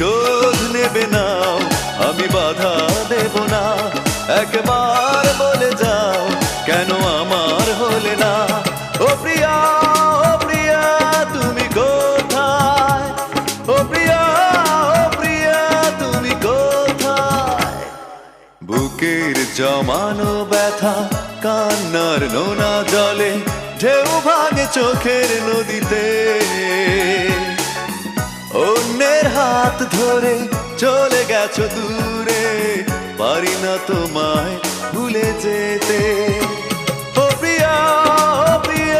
প্রতিশোধ নেবে না, আমি বাধা দেব না। একবার বলে যাও কেন আমার হলে না। ও প্রিয়া, ও প্রিয়া তুমি কোথায়? ও প্রিয়া, ও প্রিয়া তুমি কোথায়? বুকের জমানো ব্যথা কান্নার নোনা জলে ঢেউ ভাঙে চোখের নদীতে। অন্যের হাত ধরে চলে গেছো দূরে, পারি না তোমায় ভুলে যেতে।